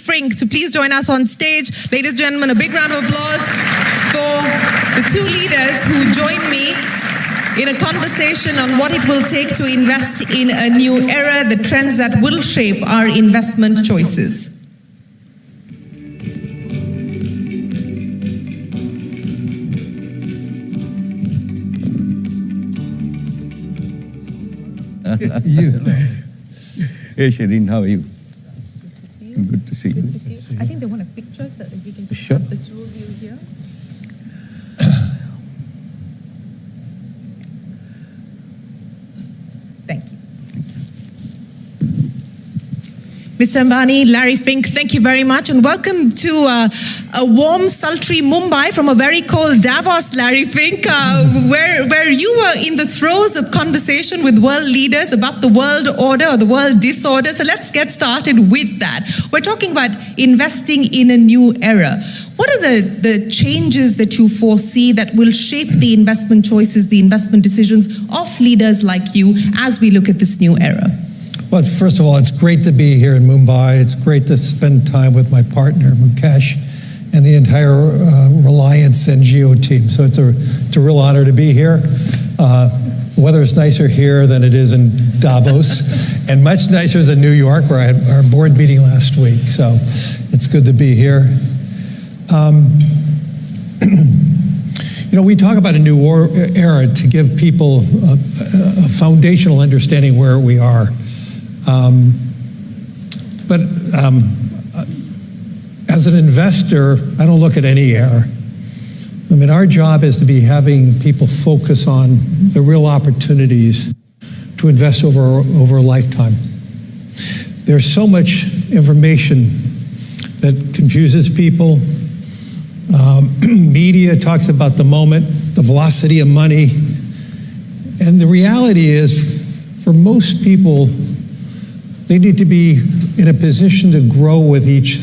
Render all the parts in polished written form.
Fink to please join us on stage. Ladies and gentlemen, a big round of applause for the two leaders who join me in a conversation on what it will take to invest in a new era, the trends that will shape our investment choices. Hey Shireen, how are you? Good to see you. Good to see you. Good to see you. I think they want a picture so that we can just Sure. have the two of you here. Thank you. Mr. Ambani, Larry Fink, thank you very much, and welcome to a warm, sultry Mumbai from a very cold Davos, Larry Fink, where you were in the throes of conversation with world leaders about the world order or the world disorder. So let's get started with that. We're talking about investing in a new era. What are the changes that you foresee that will shape the investment choices, the investment decisions of leaders like you as we look at this new era? Well, first of all, it's great to be here in Mumbai. It's great to spend time with my partner, Mukesh, and the entire Reliance and Jio team. So it's a real honor to be here. Weather is nicer here than it is in Davos, and much nicer than New York, where I had our board meeting last week. So it's good to be here. You know, we talk about a new era to give people a foundational understanding where we are. But as an investor, I don't look at any era. I mean, our job is to be having people focus on the real opportunities to invest over a lifetime. There's so much information that confuses people. Media talks about the moment, the velocity of money. And the reality is, for most people, they need to be in a position to grow with each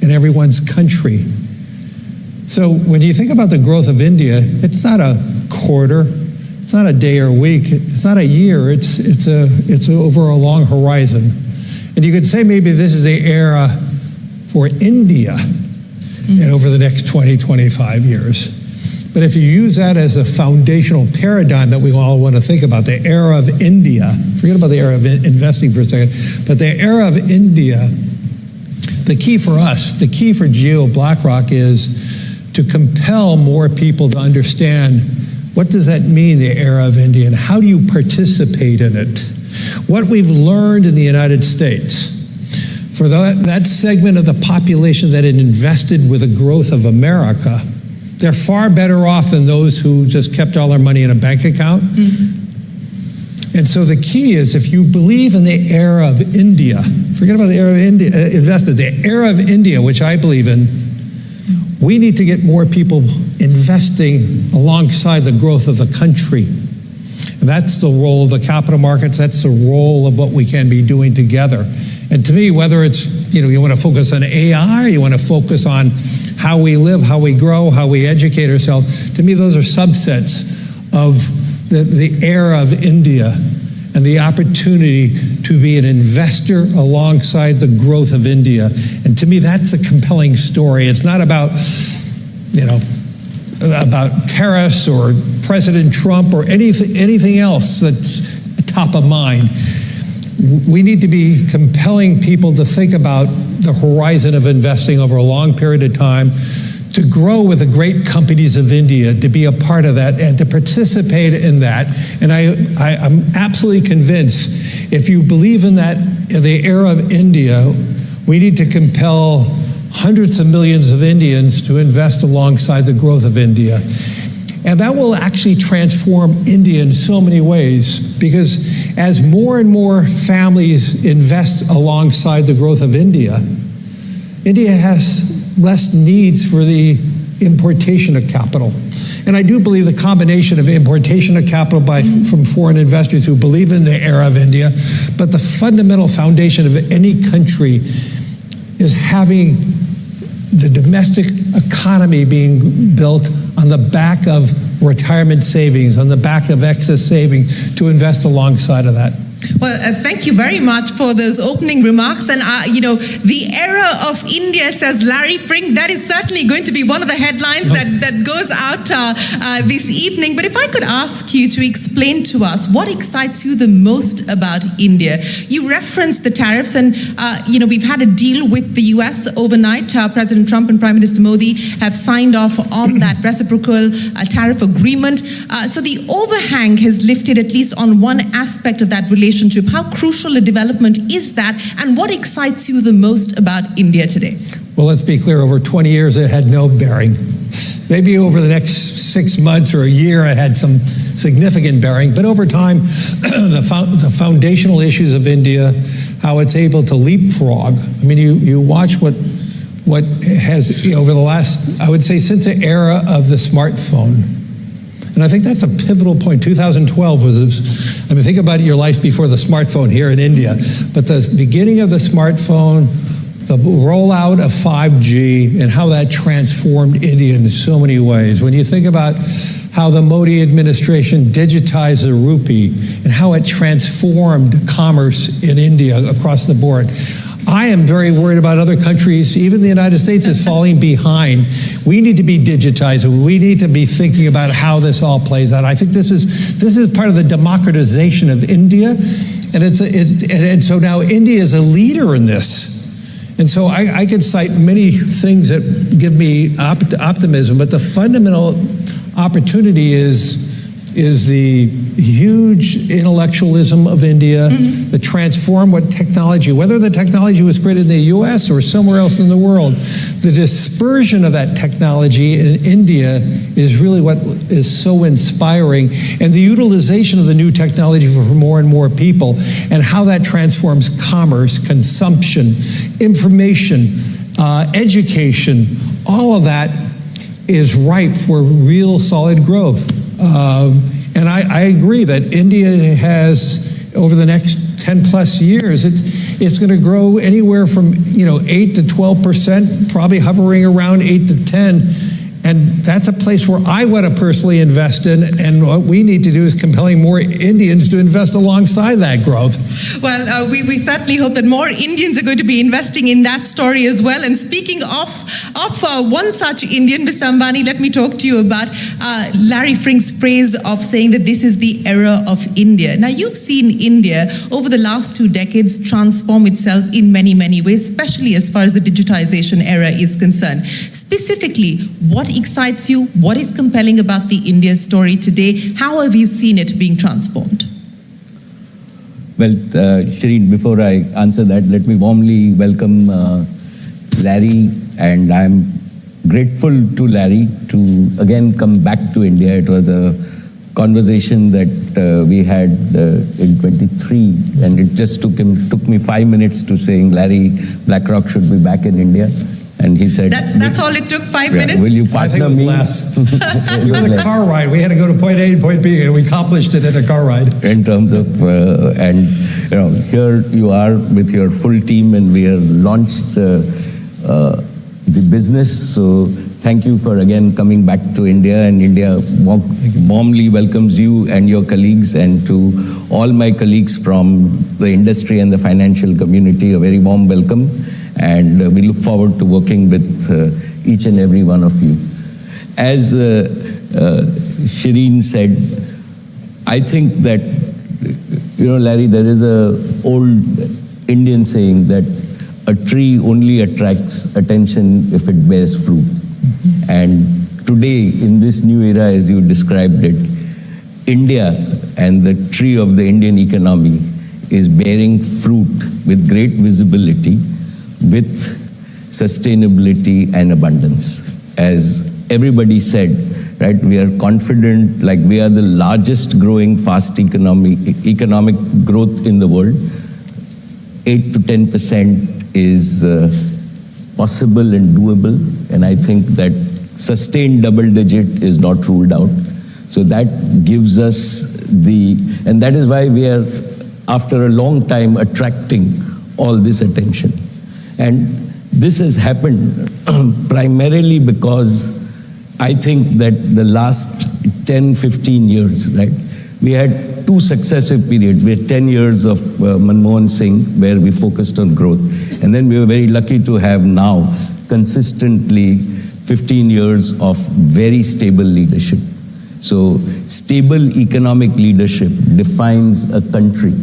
and everyone's country. So when you think about the growth of India, it's not a quarter, it's not a day or a week, it's not a year, it's over a long horizon. And you could say maybe this is the era for India and over the next 20, 25 years. But if you use that as a foundational paradigm that we all want to think about, the era of India, forget about the era of investing for a second, but the era of India, the key for us, the key for JioBlackRock is to compel more people to understand what does that mean, the era of India, and how do you participate in it? What we've learned in the United States, for that segment of the population that had invested with the growth of America, they're far better off than those who just kept all their money in a bank account. Mm-hmm. And so the key is, if you believe in the era of India, forget about the era of India, investment, the era of India, which I believe in, we need to get more people investing alongside the growth of the country. And that's the role of the capital markets, that's the role of what we can be doing together. And to me, whether it's, you want to focus on AI, you want to focus on how we live, how we grow, how we educate ourselves, to me those are subsets of the era of India and the opportunity to be an investor alongside the growth of India. And to me, that's a compelling story. It's not about, about tariffs or President Trump or anything else that's top of mind. We need to be compelling people to think about the horizon of investing over a long period of time, to grow with the great companies of India, to be a part of that and to participate in that. And I'm absolutely convinced, if you believe in that, in the era of India, we need to compel hundreds of millions of Indians to invest alongside the growth of India. And that will actually transform India in so many ways, because as more and more families invest alongside the growth of India, India has less needs for the importation of capital. And I do believe the combination of importation of capital from foreign investors who believe in the era of India, but the fundamental foundation of any country is having the domestic economy being built on the back of retirement savings, on the back of excess savings, to invest alongside of that. Well, thank you very much for those opening remarks. And, the era of India, says Larry Fink, that is certainly going to be one of the headlines that goes out this evening. But if I could ask you to explain to us what excites you the most about India. You referenced the tariffs and, we've had a deal with the US overnight. President Trump and Prime Minister Modi have signed off on that reciprocal tariff agreement. So the overhang has lifted at least on one aspect of that relationship. How crucial a development is that, and what excites you the most about India today? Well, let's be clear, over 20 years it had no bearing. Maybe over the next 6 months or a year it had some significant bearing, but over time, the foundational issues of India, how it's able to leapfrog. I mean, you watch what has, over the last, I would say since the era of the smartphone, and I think that's a pivotal point. 2012 was, think about your life before the smartphone here in India. But the beginning of the smartphone, the rollout of 5G, and how that transformed India in so many ways. When you think about how the Modi administration digitized the rupee and how it transformed commerce in India across the board. I am very worried about other countries. Even the United States is falling behind. We need to be digitized. We need to be thinking about how this all plays out. I think this is part of the democratization of India, and so now India is a leader in this. And so I could cite many things that give me optimism, but the fundamental opportunity is the huge intellectualism of India, the transform what technology, whether the technology was created in the US or somewhere else in the world, the dispersion of that technology in India is really what is so inspiring, and the utilization of the new technology for more and more people, and how that transforms commerce, consumption, information, education, all of that is ripe for real solid growth. And I agree that India has, over the next 10 plus years, it's going to grow anywhere from 8 to 12%, probably hovering around 8 to 10. And that's a place where I want to personally invest in, and what we need to do is compelling more Indians to invest alongside that growth. Well, we certainly hope that more Indians are going to be investing in that story as well. And speaking of one such Indian, Mr. Ambani, let me talk to you about Larry Fink's phrase of saying that this is the era of India. Now, you've seen India over the last 2 decades transform itself in many, many ways, especially as far as the digitization era is concerned. Specifically, what excites you? What is compelling about the India story today? How have you seen it being transformed? Well, Shireen, before I answer that, let me warmly welcome Larry, and I'm grateful to Larry to again come back to India. It was a conversation that we had in 23, and it just took me 5 minutes to saying Larry BlackRock should be back in India. And he said, that's all it took, 5 minutes? Will you partner me? Less. It was a car ride. We had to go to point A and point B, and we accomplished it in a car ride. In terms of, here you are with your full team, and we have launched the business. So thank you for again coming back to India, and India warmly welcomes you and your colleagues, and to all my colleagues from the industry and the financial community, a very warm welcome. And we look forward to working with each and every one of you. As Shireen said, I think that, Larry, there is an old Indian saying that a tree only attracts attention if it bears fruit. And today, in this new era, as you described it, India and the tree of the Indian economy is bearing fruit with great visibility, with sustainability and abundance. As everybody said, right, we are confident, like we are the largest growing fast economic growth in the world. 8 to 10% is possible and doable, and I think that sustained double digit is not ruled out. So that gives us and that is why we are, after a long time, attracting all this attention. And this has happened primarily because I think that the last 10, 15 years, right, we had two successive periods. We had 10 years of Manmohan Singh, where we focused on growth. And then we were very lucky to have now consistently 15 years of very stable leadership. So stable economic leadership defines a country.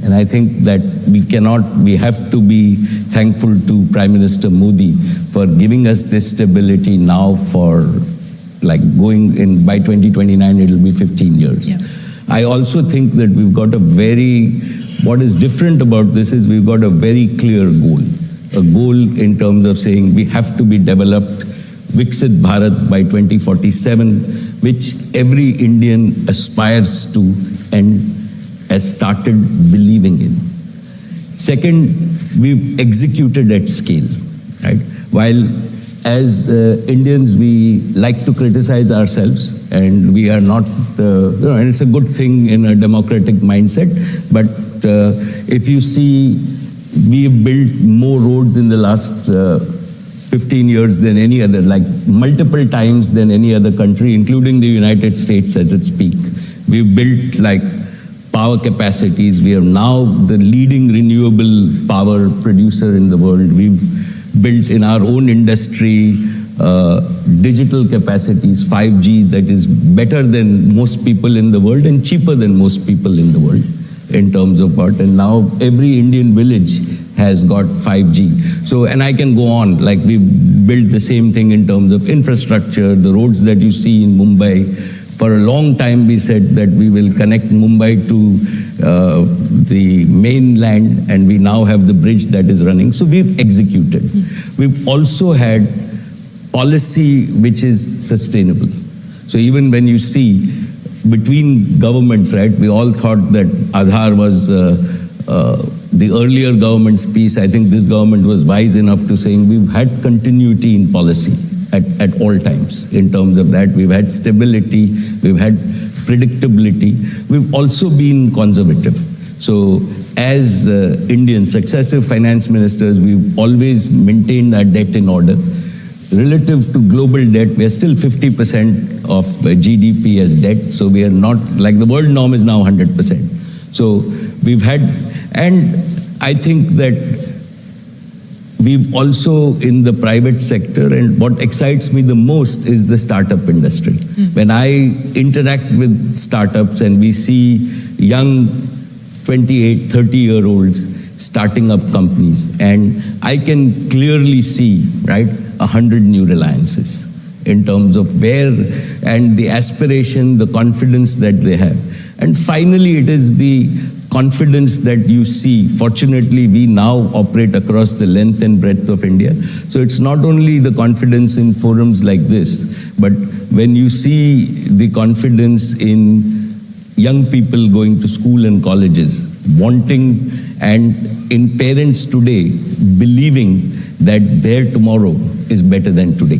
And I think that we have to be thankful to Prime Minister Modi for giving us this stability now for like going in, by 2029, it'll be 15 years. Yeah. I also think that we've got what is different about this is we've got a very clear goal. A goal in terms of saying we have to be developed, Viksit Bharat by 2047, which every Indian aspires to and has started believing in. Second, we've executed at scale, right? While as Indians, we like to criticize ourselves, and we are not, and it's a good thing in a democratic mindset, but if you see, we've built more roads in the last 15 years than any other, like multiple times than any other country, including the United States at its peak. We've built like power capacities. We are now the leading renewable power producer in the world. We've built in our own industry digital capacities, 5G, that is better than most people in the world and cheaper than most people in the world in terms of what. And now every Indian village has got 5G. So, and I can go on, like we built the same thing in terms of infrastructure, the roads that you see in Mumbai. For a long time we said that we will connect Mumbai to the mainland, and we now have the bridge that is running. So we've executed. We've also had policy which is sustainable. So even when you see between governments, right, we all thought that Aadhaar was the earlier government's piece. I think this government was wise enough to saying we've had continuity in policy at all times. In terms of that, we've had stability, we've had predictability. We've also been conservative. So as Indian successive finance ministers, we've always maintained our debt in order. Relative to global debt, we are still 50% of GDP as debt. So we are not, like the world norm is now 100%. So we've had, and I think that we've also in the private sector, and what excites me the most is the startup industry. When I interact with startups and we see young 28, 30-year-olds starting up companies, and I can clearly see, right, 100 new Reliances in terms of where, and the aspiration, the confidence that they have. And finally, it is the confidence that you see. Fortunately, we now operate across the length and breadth of India. So it's not only the confidence in forums like this, but when you see the confidence in young people going to school and colleges, wanting, and in parents today believing that their tomorrow is better than today.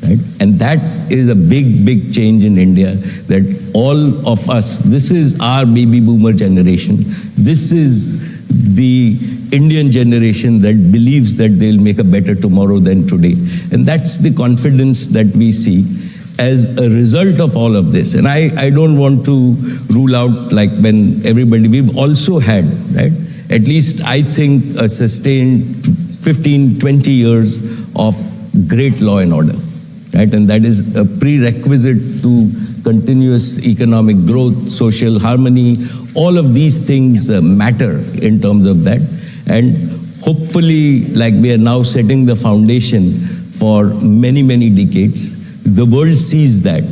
Right? And that is a big, big change in India, that all of us, this is our baby boomer generation. This is the Indian generation that believes that they'll make a better tomorrow than today. And that's the confidence that we see as a result of all of this. And I don't want to rule out, like when everybody, we've also had, right, at least I think a sustained 15, 20 years of great law and order. Right? And that is a prerequisite to continuous economic growth, social harmony. All of these things matter in terms of that. And hopefully, like we are now setting the foundation for many, many decades. The world sees that.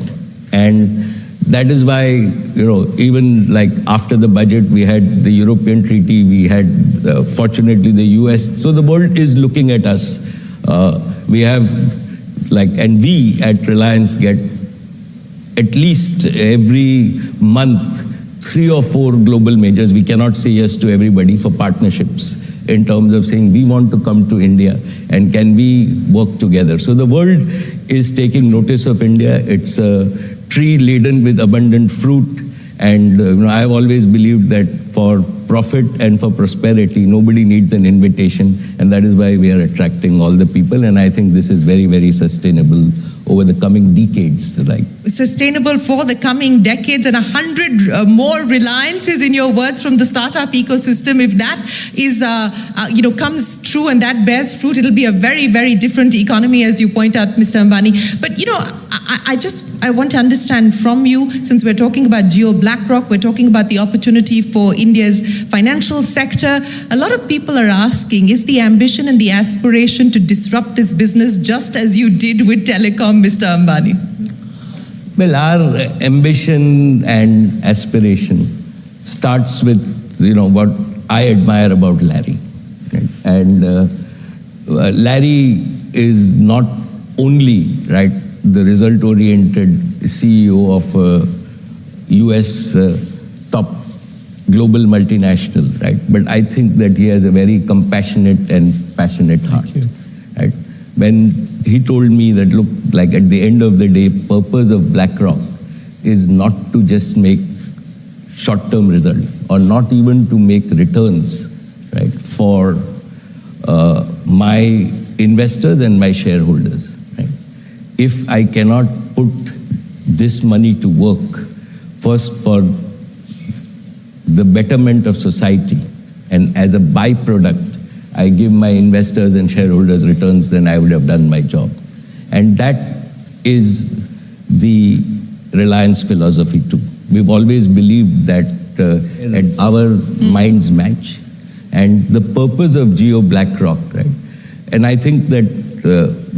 And that is why, you know, even like after the budget, we had the European treaty, we had, fortunately, the US. So the world is looking at us. We have, like, and we at Reliance get at least every month 3 or 4 global majors. We cannot say yes to everybody for partnerships in terms of saying we want to come to India and can we work together. So the world is taking notice of India. It's a tree laden with abundant fruit. And you know, I have always believed that for profit and for prosperity, nobody needs an invitation. And that is why we are attracting all the people. And I think this is very, very sustainable over the coming decades, right? Sustainable for the coming decades, and 100 more Reliances, in your words, from the startup ecosystem. If that is, comes true and that bears fruit, it'll be a very, very different economy, as you point out, Mr. Ambani. But, I want to understand from you, since we're talking about Jio BlackRock, we're talking about the opportunity for India's financial sector. A lot of people are asking, is the ambition and the aspiration to disrupt this business just as you did with telecom, Mr. Ambani? Well, our ambition and aspiration starts with, what I admire about Larry. Right? And Larry is not only, right, the result-oriented CEO of a US top global multinational, right? But I think that he has a very compassionate and passionate heart. Right? When he told me that, look, like at the end of the day, purpose of BlackRock is not to just make short-term results or not even to make returns, right, for my investors and my shareholders. Right? If I cannot put this money to work, first for the betterment of society, and as a byproduct, I give my investors and shareholders returns, then I would have done my job. And that is the Reliance philosophy too. We've always believed that our minds match. And the purpose of Jio BlackRock, right? And I think that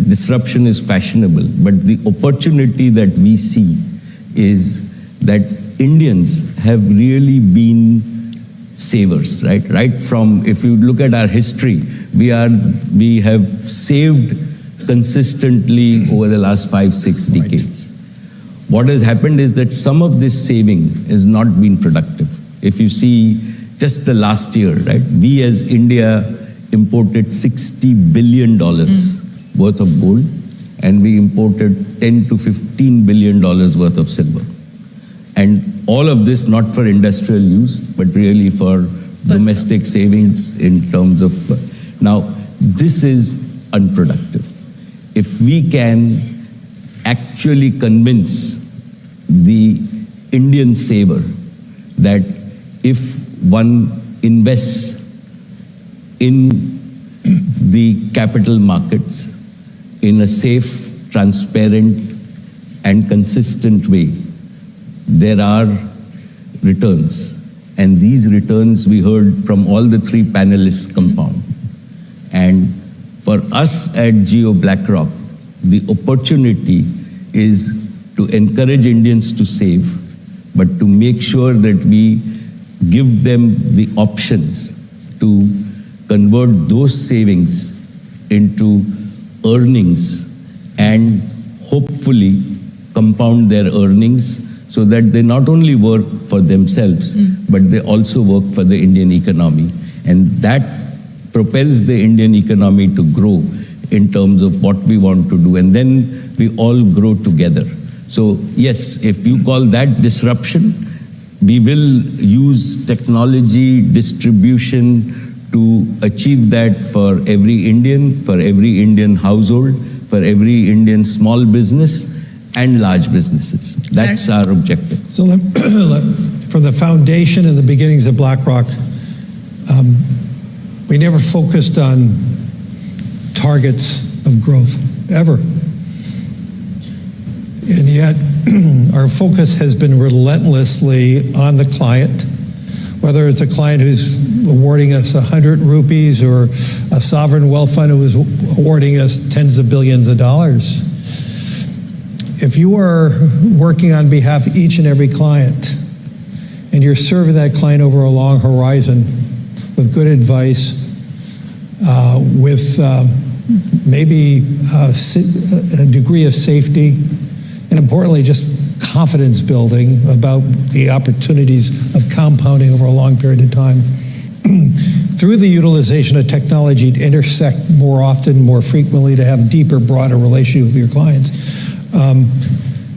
disruption is fashionable, but the opportunity that we see is that Indians have really been savers, right? Right from, if you look at our history, we have saved consistently over the last 5-6 decades. What has happened is that some of this saving has not been productive. If you see just the last year, right, we as India imported $60 billion worth of gold, and we imported $10 to $15 billion worth of silver. And all of this not for industrial use, but really for domestic savings in terms of... Now, this is unproductive. If we can actually convince the Indian saver that if one invests in the capital markets in a safe, transparent, and consistent way, there are returns. And these returns, we heard from all the three panelists, compound. And for us at Jio BlackRock, the opportunity is to encourage Indians to save, but to make sure that we give them the options to convert those savings into earnings and hopefully compound their earnings so that they not only work for themselves, but they also work for the Indian economy. And that propels the Indian economy to grow in terms of what we want to do. And then we all grow together. So yes, if you call that disruption, we will use technology, distribution to achieve that for every Indian household, for every Indian small business and large businesses. That's our objective. So from the foundation and the beginnings of BlackRock, we never focused on targets of growth, ever. And yet, our focus has been relentlessly on the client, whether it's a client who's awarding us 100 rupees or a sovereign wealth fund who is awarding us tens of billions of dollars. If you are working on behalf of each and every client, and you're serving that client over a long horizon with good advice, with maybe a degree of safety, and importantly, just confidence building about the opportunities of compounding over a long period of time, through the utilization of technology to intersect more often, more frequently, to have deeper, broader relationship with your clients.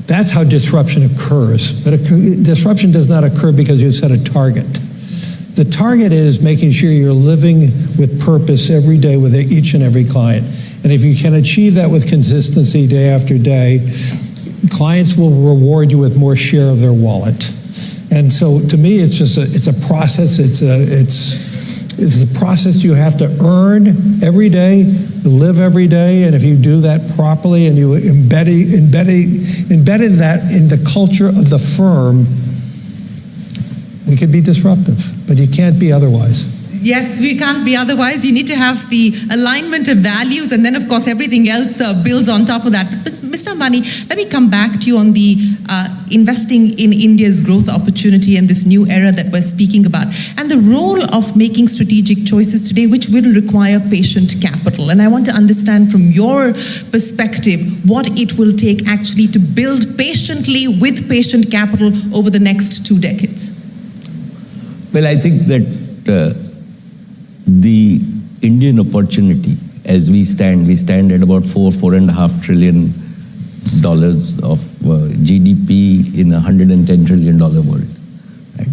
That's how disruption occurs. But disruption does not occur because you set a target. The target is making sure you're living with purpose every day with each and every client. And if you can achieve that with consistency day after day, clients will reward you with more share of their wallet. And so to me, it's a process. It's a process you have to earn every day, live every day, and if you do that properly and you embedded that in the culture of the firm, we could be disruptive, but you can't be otherwise. Yes, we can't be otherwise. You need to have the alignment of values, and then, of course, everything else builds on top of that. But Mr. Ambani, let me come back to you on the investing in India's growth opportunity and this new era that we're speaking about, and the role of making strategic choices today, which will require patient capital. And I want to understand from your perspective what it will take actually to build patiently with patient capital over the next 2 decades. Well, I think that the Indian opportunity, as we stand at about $4.5 trillion of GDP in a $110 trillion world. Right?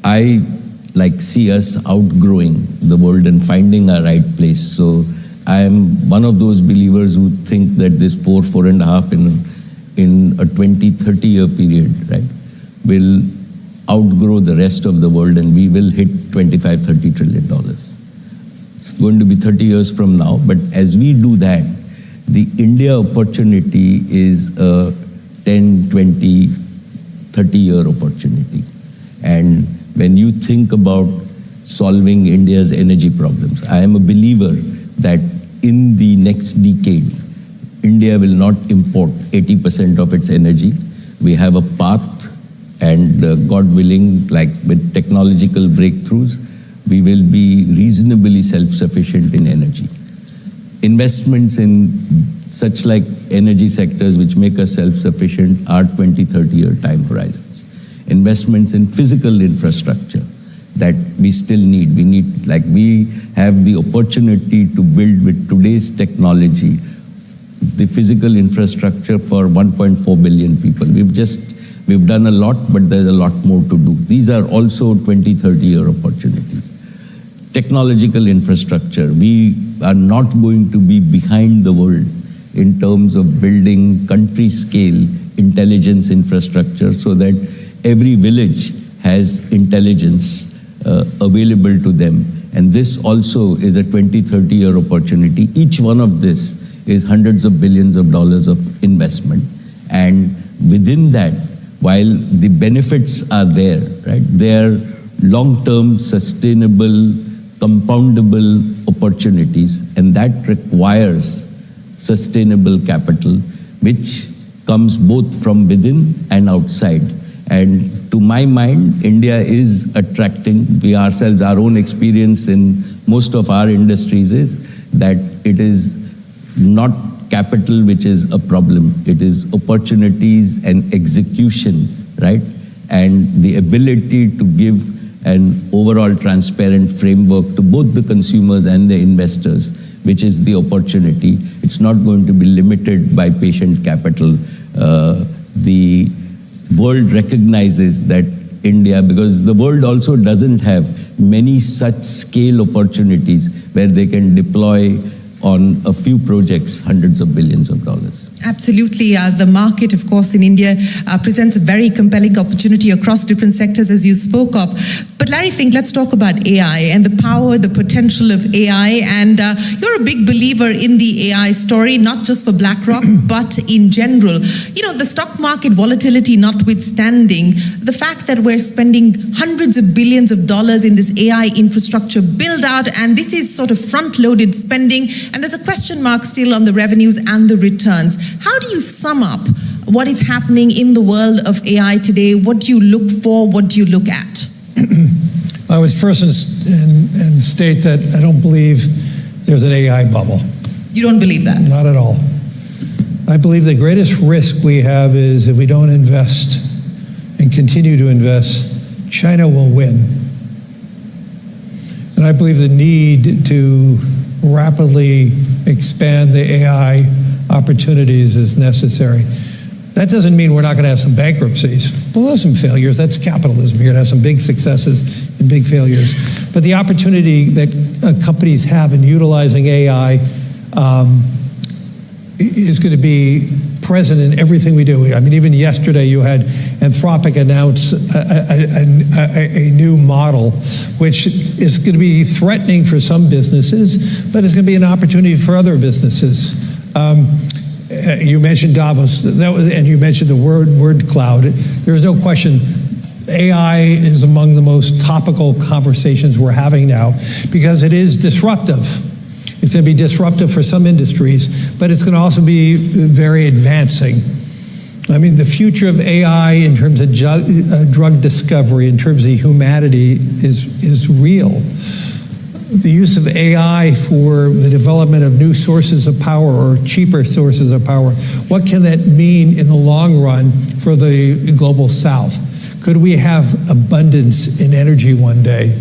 I see us outgrowing the world and finding our right place. So I am one of those believers who think that this $4.5 in a 20-30 year period, right, will outgrow the rest of the world, and we will hit $25-30 trillion. It's going to be 30 years from now, but as we do that, the India opportunity is a 10, 20, 30-year opportunity. And when you think about solving India's energy problems, I am a believer that in the next decade, India will not import 80% of its energy. We have a path, and God willing, with technological breakthroughs, we will be reasonably self-sufficient in energy. Investments in such energy sectors which make us self-sufficient are 20-30 year time horizons. Investments in physical infrastructure that we still need. We have the opportunity to build with today's technology the physical infrastructure for 1.4 billion people. We've done a lot, but there's a lot more to do. These are also 20-30 year opportunities. Technological infrastructure, we are not going to be behind the world in terms of building country scale intelligence infrastructure so that every village has intelligence available to them. And this also is a 20-30 year opportunity. Each one of this is hundreds of billions of dollars of investment. And within that, while the benefits are there, right, they are long-term, sustainable, compoundable opportunities, and that requires sustainable capital, which comes both from within and outside. And to my mind, India is attracting, we ourselves, our own experience in most of our industries is that it is not capital which is a problem. It is opportunities and execution, right? And the ability to give an overall transparent framework to both the consumers and the investors, which is the opportunity. It's not going to be limited by patient capital. The world recognizes that India, because the world also doesn't have many such scale opportunities where they can deploy on a few projects hundreds of billions of dollars. Absolutely. The market, of course, in India presents a very compelling opportunity across different sectors, as you spoke of. But Larry Fink, let's talk about AI and the power, the potential of AI. And you're a big believer in the AI story, not just for BlackRock, but in general. You know, the stock market volatility notwithstanding, the fact that we're spending hundreds of billions of dollars in this AI infrastructure build out, and this is sort of front-loaded spending, and there's a question mark still on the revenues and the returns. How do you sum up what is happening in the world of AI today? What do you look for? What do you look at? I would first and state that I don't believe there's an AI bubble. You don't believe that? Not at all. I believe the greatest risk we have is if we don't invest and continue to invest, China will win. And I believe the need to rapidly expand the AI opportunities is necessary. That doesn't mean we're not going to have some bankruptcies. We'll have some failures. That's capitalism. You're going to have some big successes and big failures. But the opportunity that companies have in utilizing AI is going to be present in everything we do. I mean, even yesterday you had Anthropic announce a new model, which is going to be threatening for some businesses, but it's going to be an opportunity for other businesses. You mentioned Davos, and you mentioned the word cloud. There's no question AI is among the most topical conversations we're having now because it is disruptive. It's going to be disruptive for some industries, but it's going to also be very advancing. I mean, the future of AI in terms of drug discovery, in terms of humanity, is real. The use of AI for the development of new sources of power or cheaper sources of power, what can that mean in the long run for the global South? Could we have abundance in energy one day?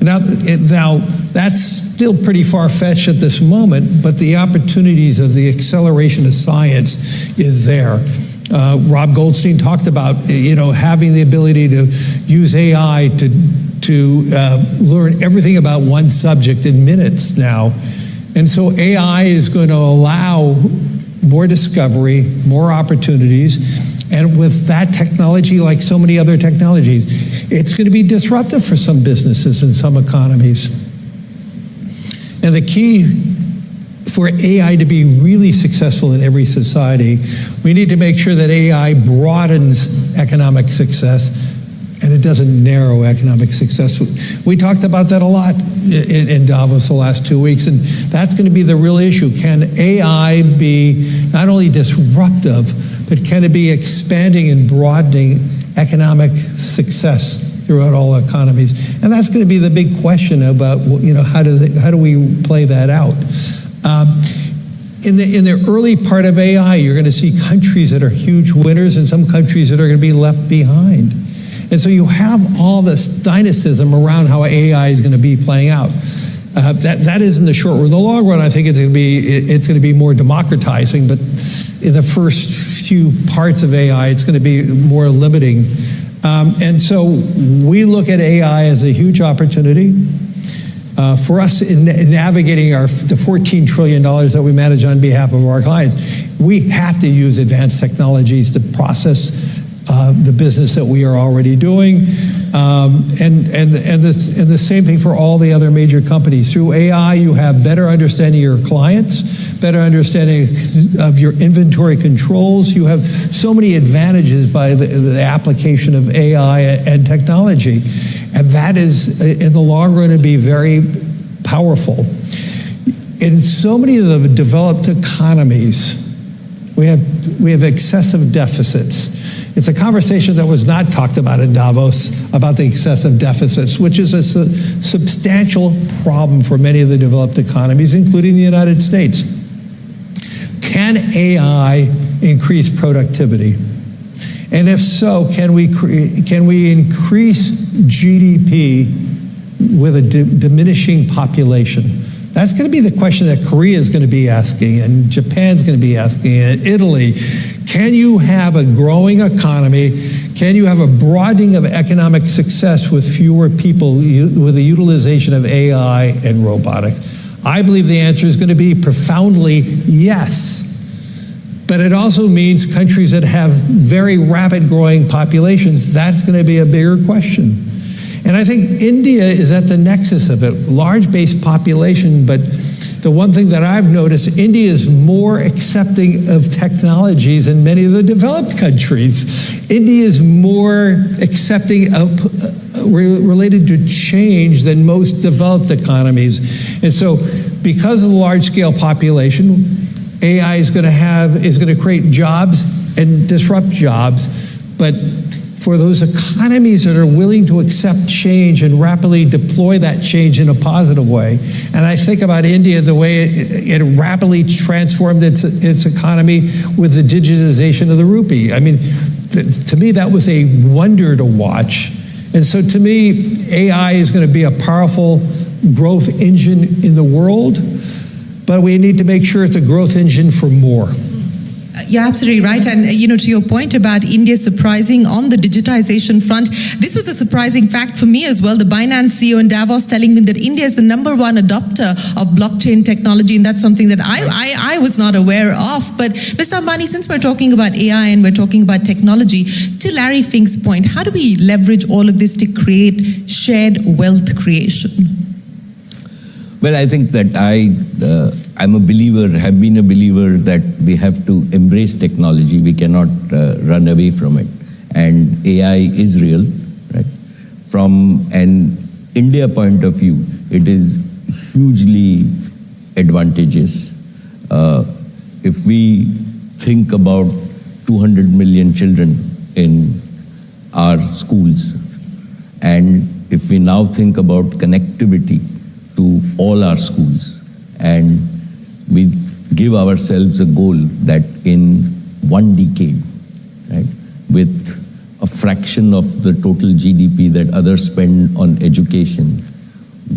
Now that's still pretty far-fetched at this moment, but the opportunities of the acceleration of science is there. Rob Goldstein talked about, having the ability to use AI to learn everything about one subject in minutes now. And so AI is going to allow more discovery, more opportunities, and with that technology, like so many other technologies, it's going to be disruptive for some businesses and some economies. And the key for AI to be really successful in every society, we need to make sure that AI broadens economic success and it doesn't narrow economic success. We talked about that a lot in Davos the last 2 weeks, and that's going to be the real issue. Can AI be not only disruptive, but can it be expanding and broadening economic success throughout all economies? And that's going to be the big question about, how do we play that out? In the early part of AI, you're going to see countries that are huge winners and some countries that are going to be left behind. And so you have all this dynamism around how AI is going to be playing out. That is in the short run. In the long run, I think it's going to be more democratizing, but in the first few parts of AI, it's going to be more limiting. And so we look at AI as a huge opportunity. For us in navigating the $14 trillion that we manage on behalf of our clients, we have to use advanced technologies to process the business that we are already doing, and the same thing for all the other major companies. Through AI, you have better understanding of your clients, better understanding of your inventory controls. You have so many advantages by the application of AI and technology, and that is, in the long run, to be very powerful. In so many of the developed economies, we have excessive deficits. It's a conversation that was not talked about in Davos about the excessive deficits, which is a substantial problem for many of the developed economies, including the United States. Can AI increase productivity? And if so, can we increase GDP with a diminishing population? That's going to be the question that Korea is going to be asking, and Japan's going to be asking, and Italy. Can you have a growing economy? Can you have a broadening of economic success with fewer people, with the utilization of AI and robotics? I believe the answer is going to be profoundly yes. But it also means countries that have very rapid growing populations, that's going to be a bigger question. And I think India is at the nexus of it, large base population, but the one thing that I've noticed, India is more accepting of technologies than many of the developed countries. India is more accepting of related to change than most developed economies. And so because of the large scale population, AI is going to create jobs and disrupt jobs, but for those economies that are willing to accept change and rapidly deploy that change in a positive way. And I think about India, the way it rapidly transformed its economy with the digitization of the rupee. I mean, to me, that was a wonder to watch. And so to me, AI is going to be a powerful growth engine in the world, but we need to make sure it's a growth engine for more. You're absolutely right. And, to your point about India surprising on the digitization front, this was a surprising fact for me as well. The Binance CEO in Davos telling me that India is the number one adopter of blockchain technology. And that's something that I was not aware of. But Mr. Ambani, since we're talking about AI and we're talking about technology, to Larry Fink's point, how do we leverage all of this to create shared wealth creation? Well, I think that I'm a believer, have been a believer that we have to embrace technology. We cannot run away from it. And AI is real, right? From an India point of view, it is hugely advantageous. If we think about 200 million children in our schools, and if we now think about connectivity to all our schools, and we give ourselves a goal that in 1 decade, right, with a fraction of the total GDP that others spend on education,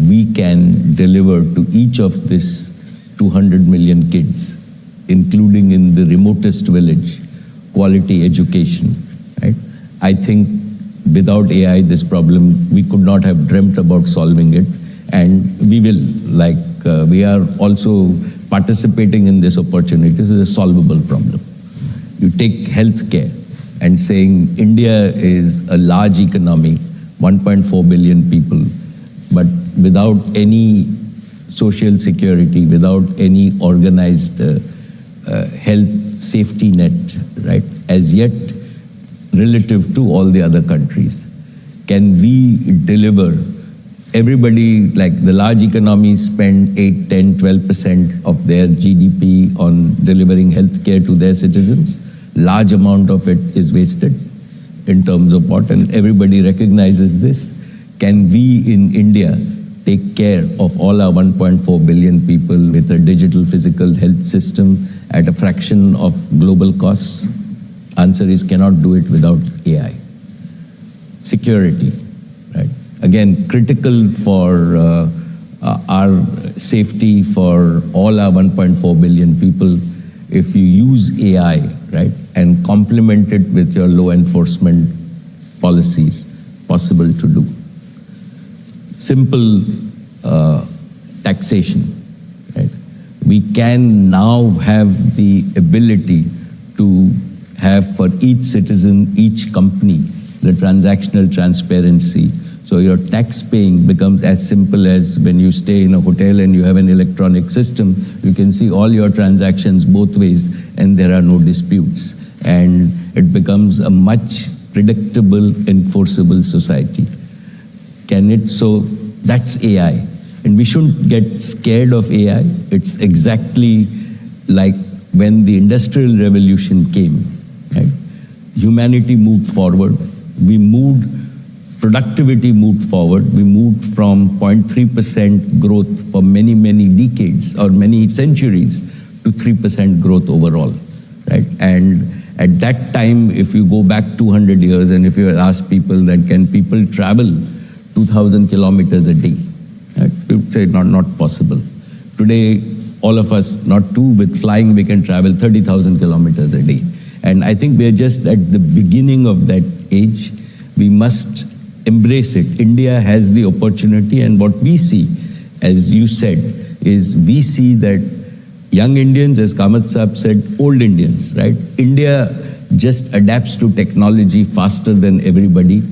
we can deliver to each of these 200 million kids, including in the remotest village, quality education, right? I think without AI, this problem, we could not have dreamt about solving it. And we will, we are also participating in this opportunity. This is a solvable problem. You take healthcare and saying India is a large economy, 1.4 billion people, but without any social security, without any organized health safety net, right, as yet relative to all the other countries. Can we deliver? Everybody, like the large economies, spend 8, 10, 12% of their GDP on delivering healthcare to their citizens. Large amount of it is wasted in terms of what, and everybody recognizes this. Can we in India take care of all our 1.4 billion people with a digital physical health system at a fraction of global costs? Answer is cannot do it without AI. Security, right? Again, critical for our safety for all our 1.4 billion people. If you use AI, right, and complement it with your law enforcement policies, possible to do. Simple taxation, right? We can now have the ability to have for each citizen, each company, the transactional transparency. So your tax paying becomes as simple as when you stay in a hotel and you have an electronic system, you can see all your transactions both ways and there are no disputes. And it becomes a much predictable, enforceable society. Can it? So that's AI. And we shouldn't get scared of AI. It's exactly like when the Industrial Revolution came, right? Humanity moved forward. Productivity moved forward. We moved from 0.3% growth for many, many decades or many centuries to 3% growth overall, right? And at that time, if you go back 200 years and if you ask people that can people travel 2,000 kilometers a day, right? People say not possible. Today, all of us, not two, with flying, we can travel 30,000 kilometers a day. And I think we're just at the beginning of that age. We must embrace it. India has the opportunity, and what we see, as you said, is we see that young Indians, as Kamath Saab said, old Indians, right? India just adapts to technology faster than everybody.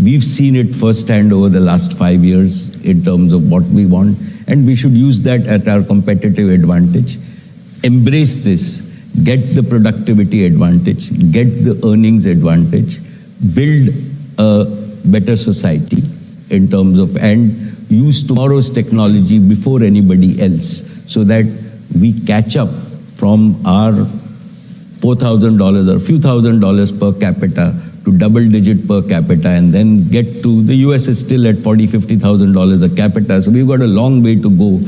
We've seen it firsthand over the last 5 years in terms of what we want, and we should use that at our competitive advantage. Embrace this, get the productivity advantage, get the earnings advantage, build a better society in terms of, and use tomorrow's technology before anybody else so that we catch up from our $4,000 or few $1,000s per capita to double-digit per capita, and then get to, the US is still at $40,000, $50,000 a capita, so we've got a long way to go.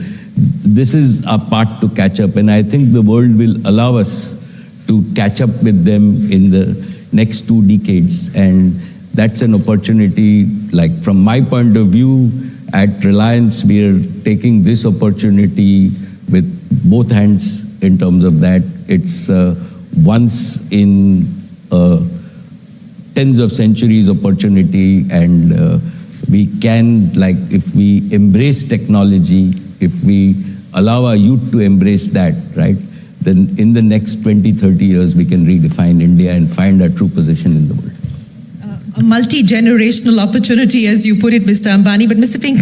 This is our part to catch up, and I think the world will allow us to catch up with them in the next 2 decades, and that's an opportunity. Like from my point of view, at Reliance, we are taking this opportunity with both hands in terms of that. It's once in tens of centuries opportunity, and we can, like, if we embrace technology, if we allow our youth to embrace that, right, then in the next 20, 30 years, we can redefine India and find our true position in the world. A multi-generational opportunity, as you put it, Mr. Ambani. But Mr. Fink,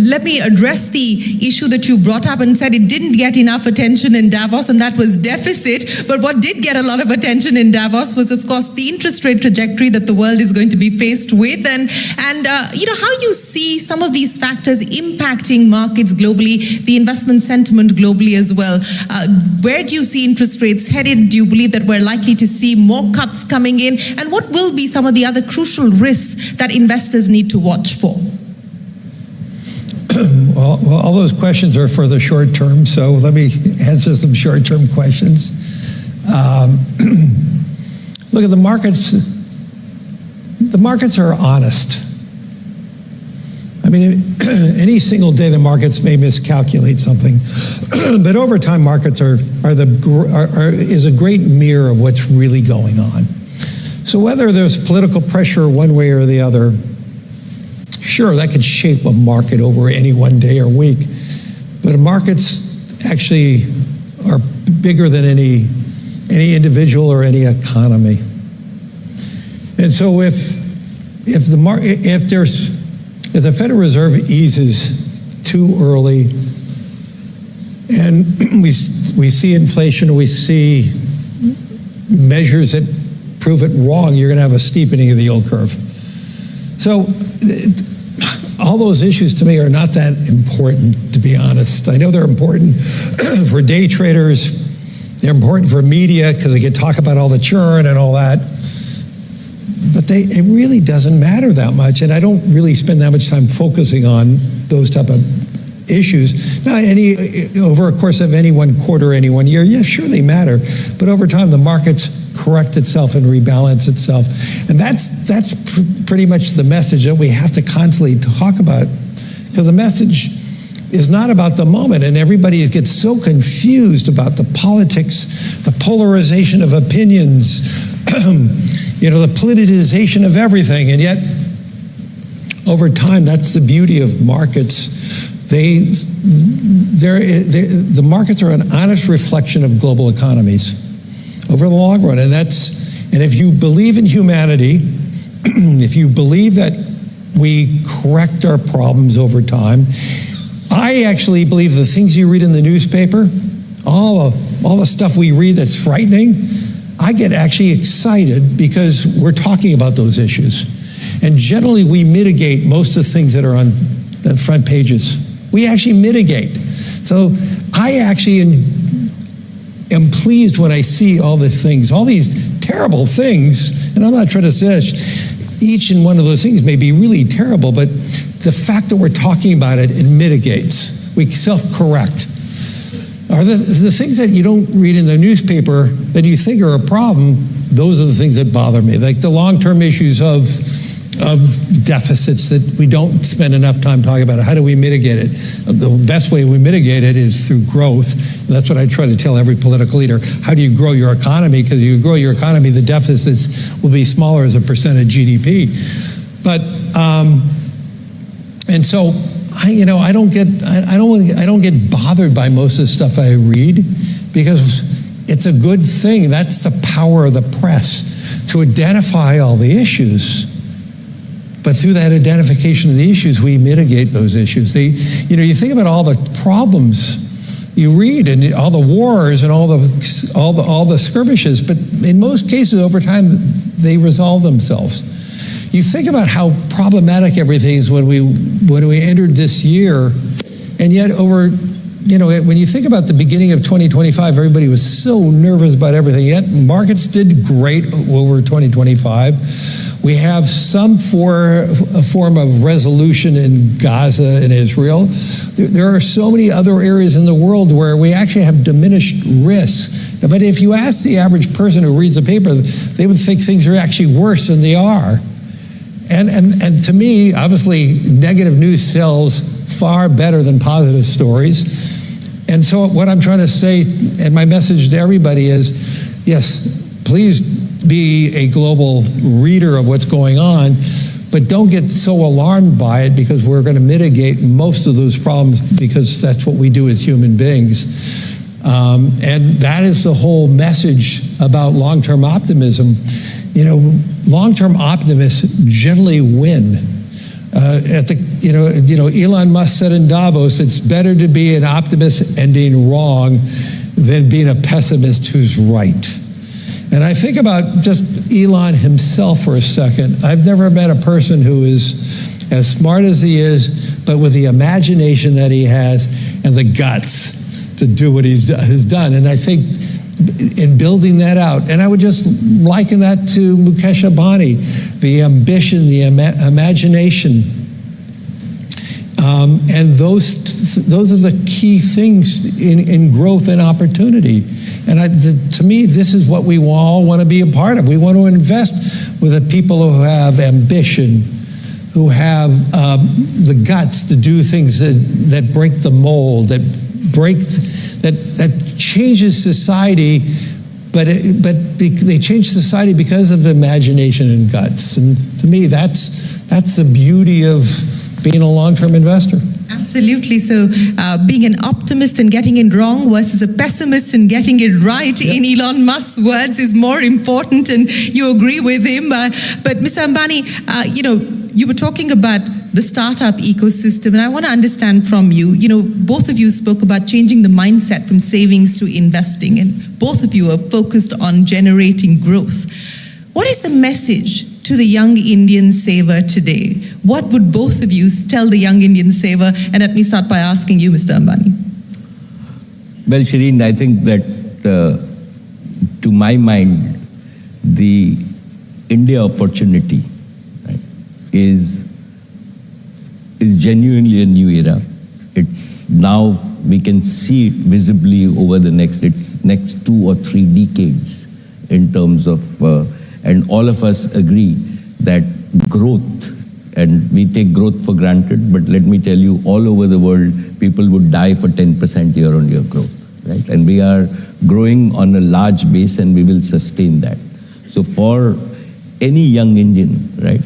let me address the issue that you brought up and said it didn't get enough attention in Davos, and that was deficit. But what did get a lot of attention in Davos was, of course, the interest rate trajectory that the world is going to be faced with, and how you see some of these factors impacting markets globally, the investment sentiment globally as well. Where do you see interest rates headed? Do you believe that we're likely to see more cuts coming in? And what will be some of the other crucial risks that investors need to watch for? Well, all those questions are for the short term, so let me answer some short-term questions. Look at the markets. The markets are honest. I mean, any single day the markets may miscalculate something, but over time, markets is a great mirror of what's really going on. So whether there's political pressure one way or the other, sure, that could shape a market over any one day or week, but markets actually are bigger than any individual or any economy. And so if the Federal Reserve eases too early, and we see inflation, we see measures that prove it wrong, you're going to have a steepening of the yield curve. So all those issues to me are not that important, to be honest. I know they're important for day traders. They're important for media because they can talk about all the churn and all that. But it really doesn't matter that much, and I don't really spend that much time focusing on those type of issues. Now, over a course of any one quarter, any 1 year, yeah, sure they matter, but over time the markets correct itself and rebalance itself. And that's pretty much the message that we have to constantly talk about, because the message is not about the moment, and everybody gets so confused about the politics, the polarization of opinions, the politicization of everything, and yet over time, that's the beauty of markets. The markets are an honest reflection of global economies over the long run, and if you believe in humanity, if you believe that we correct our problems over time, I actually believe the things you read in the newspaper, all the stuff we read that's frightening, I get actually excited because we're talking about those issues, and generally we mitigate most of the things that are on the front pages. We actually mitigate. So I actually am pleased when I see all the things, all these terrible things, and I'm not trying to say each and one of those things may be really terrible, but the fact that we're talking about it, it mitigates. We self-correct. Are the things that you don't read in the newspaper that you think are a problem, those are the things that bother me, like the long-term issues of deficits that we don't spend enough time talking about. How do we mitigate it? The best way we mitigate it is through growth. And that's what I try to tell every political leader. How do you grow your economy? Because if you grow your economy, the deficits will be smaller as a percent of GDP. But and so I don't get bothered by most of the stuff I read, because it's a good thing. That's the power of the press, to identify all the issues. But through that identification of the issues, we mitigate those issues. You think about all the problems you read, and all the wars and all the skirmishes, but in most cases over time they resolve themselves. You think about how problematic everything is when we entered this year, and yet when you think about the beginning of 2025, everybody was so nervous about everything, yet markets did great over 2025. We have some form of resolution in Gaza and Israel. There are so many other areas in the world where we actually have diminished risk. But if you ask the average person who reads a paper, they would think things are actually worse than they are. And to me, obviously, negative news sells far better than positive stories. And so what I'm trying to say, and my message to everybody is, yes, please be a global reader of what's going on, but don't get so alarmed by it, because we're going to mitigate most of those problems, because that's what we do as human beings. And that is the whole message about long-term optimism. You know, long-term optimists generally win. Elon Musk said in Davos, it's better to be an optimist ending wrong than being a pessimist who's right. And I think about just Elon himself for a second. I've never met a person who is as smart as he is, but with the imagination that he has and the guts to do what he's done. And I think in building that out, and I would just liken that to Mukesh Ambani, the ambition, the imagination. And those are the key things in growth and opportunity. And to me, this is what we all want to be a part of. We want to invest with the people who have ambition, who have the guts to do things that break the mold, that changes society, but they change society because of imagination and guts. And to me, that's the beauty of being a long-term investor. Absolutely. So being an optimist and getting it wrong versus a pessimist and getting it right, in Elon Musk's words, is more important, and you agree with him. But Mr. Ambani, you were talking about the startup ecosystem, and I want to understand from you, both of you spoke about changing the mindset from savings to investing, and both of you are focused on generating growth. What is the message to the young Indian saver today? What would both of you tell the young Indian saver? And let me start by asking you, Mr. Ambani. Well, Shireen, I think that to my mind, the India opportunity, right, is genuinely a new era. It's now, we can see it visibly over the next 2 or 3 decades in terms of, and all of us agree that growth, and we take growth for granted, but let me tell you, all over the world, people would die for 10% year-on-year growth, right? And we are growing on a large base, and we will sustain that. So for any young Indian, right,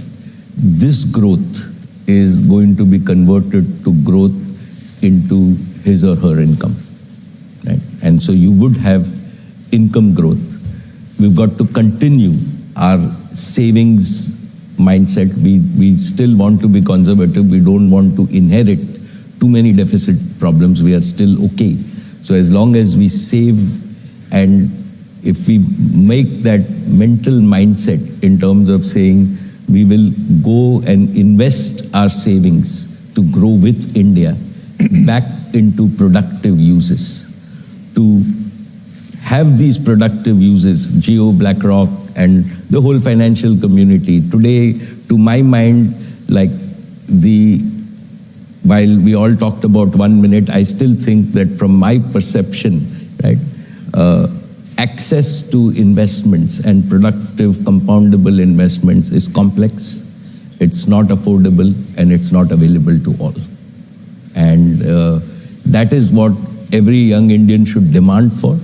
this growth is going to be converted to growth into his or her income, right? And so you would have income growth. We've got to continue our savings mindset. We still want to be conservative. We don't want to inherit too many deficit problems. We are still okay. So as long as we save, and if we make that mental mindset in terms of saying we will go and invest our savings to grow with India back into productive uses, to have these productive uses, Jio, BlackRock, and the whole financial community. Today, to my mind, while we all talked about 1 minute, I still think that from my perception, right, access to investments and productive compoundable investments is complex, it's not affordable, and it's not available to all. And that is what every young Indian should demand for.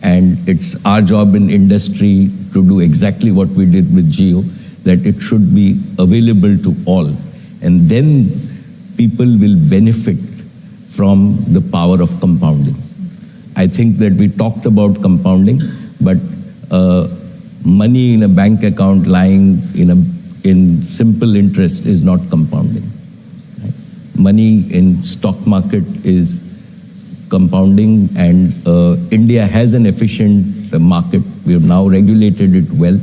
And it's our job in industry to do exactly what we did with Jio, that it should be available to all. And then people will benefit from the power of compounding. I think that we talked about compounding, but money in a bank account lying in simple interest is not compounding. Right? Money in stock market is compounding, and India has an efficient market. We have now regulated it well,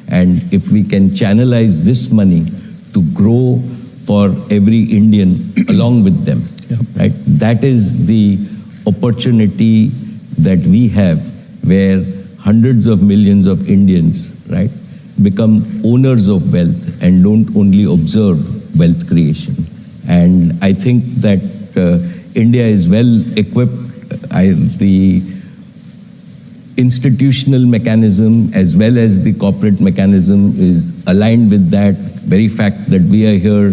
and if we can channelize this money to grow for every Indian along with them, right? That is the opportunity that we have, where hundreds of millions of Indians, right, become owners of wealth and don't only observe wealth creation. And I think that India is well equipped. The institutional mechanism as well as the corporate mechanism is aligned with that very fact that we are here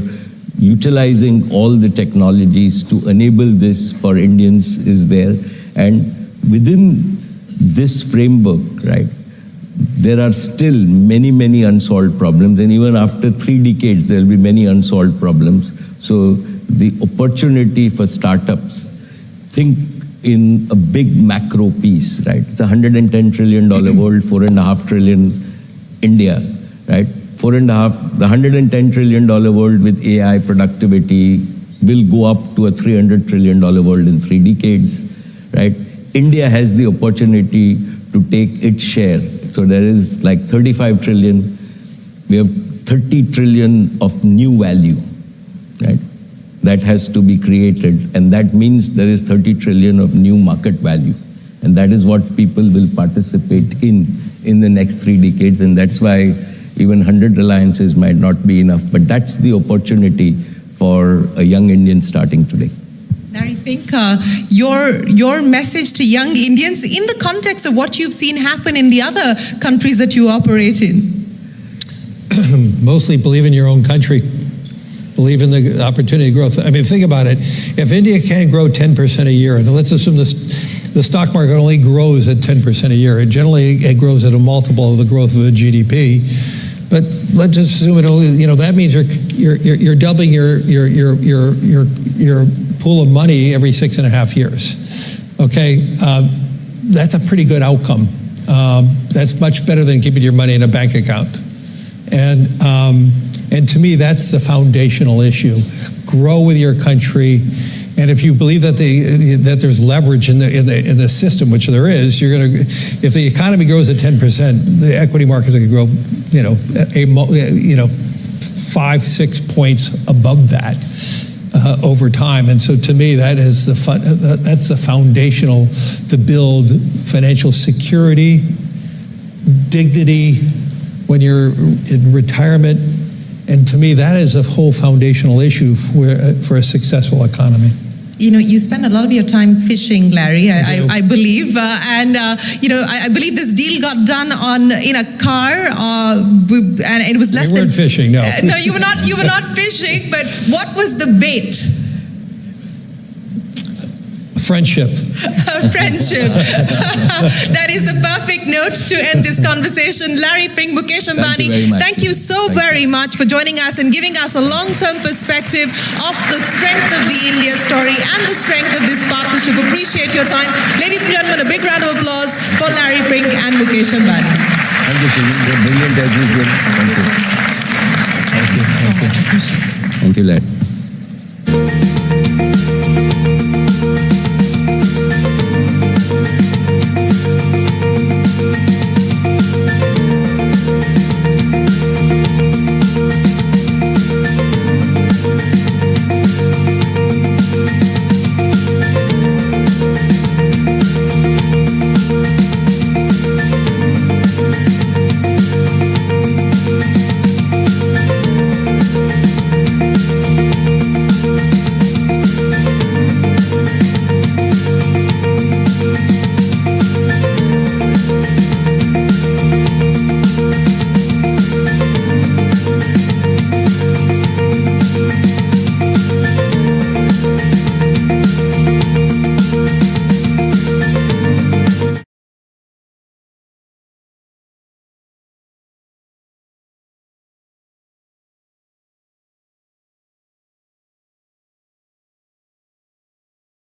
utilizing all the technologies to enable this for Indians is there. And within this framework, right, there are still many, many unsolved problems. And even after 3 decades, there will be many unsolved problems. So the opportunity for startups, think in a big macro piece, right? It's a $110 trillion world, 4.5 trillion India, right? The $110 trillion world with AI productivity will go up to a $300 trillion world in 3 decades, right? India has the opportunity to take its share. So there is like 35 trillion. We have 30 trillion of new value, right? That has to be created. And that means there is 30 trillion of new market value. And that is what people will participate in the next 3 decades. And that's why even 100 Reliances might not be enough. But that's the opportunity for a young Indian starting today. Larry Fink, your message to young Indians in the context of what you've seen happen in the other countries that you operate in? Mostly believe in your own country. Believe in the opportunity growth. I mean, think about it. If India can grow 10% a year, and let's assume the stock market only grows at 10% a year, it grows at a multiple of the growth of the GDP. But let's just assume it only, that means you're doubling your pool of money every 6.5 years. Okay, that's a pretty good outcome. That's much better than keeping your money in a bank account. And to me, that's the foundational issue. Grow with your country, and if you believe that there's leverage in the system, which there is, if the economy grows at 10%, the equity markets are going to grow, 5-6 points above that over time. And so, to me, that's the foundational to build financial security, dignity when you're in retirement. And to me, that is a whole foundational issue for a successful economy. You spend a lot of your time fishing, Larry, I believe. I believe this deal got done in a car, and it was less than... You weren't fishing, no. No, you were not fishing, but what was the bait? Friendship. Friendship. That is the perfect note to end this conversation. Larry Fink, Mukesh Ambani, thank you so very much for joining us and giving us a long-term perspective of the strength of the India story and the strength of this partnership. Appreciate your time. Ladies and gentlemen, a big round of applause for Larry Fink and Mukesh Ambani. Thank you, Shri. You're brilliant as usual. Thank you. Thank you so much. Appreciate it. Thank you, Larry.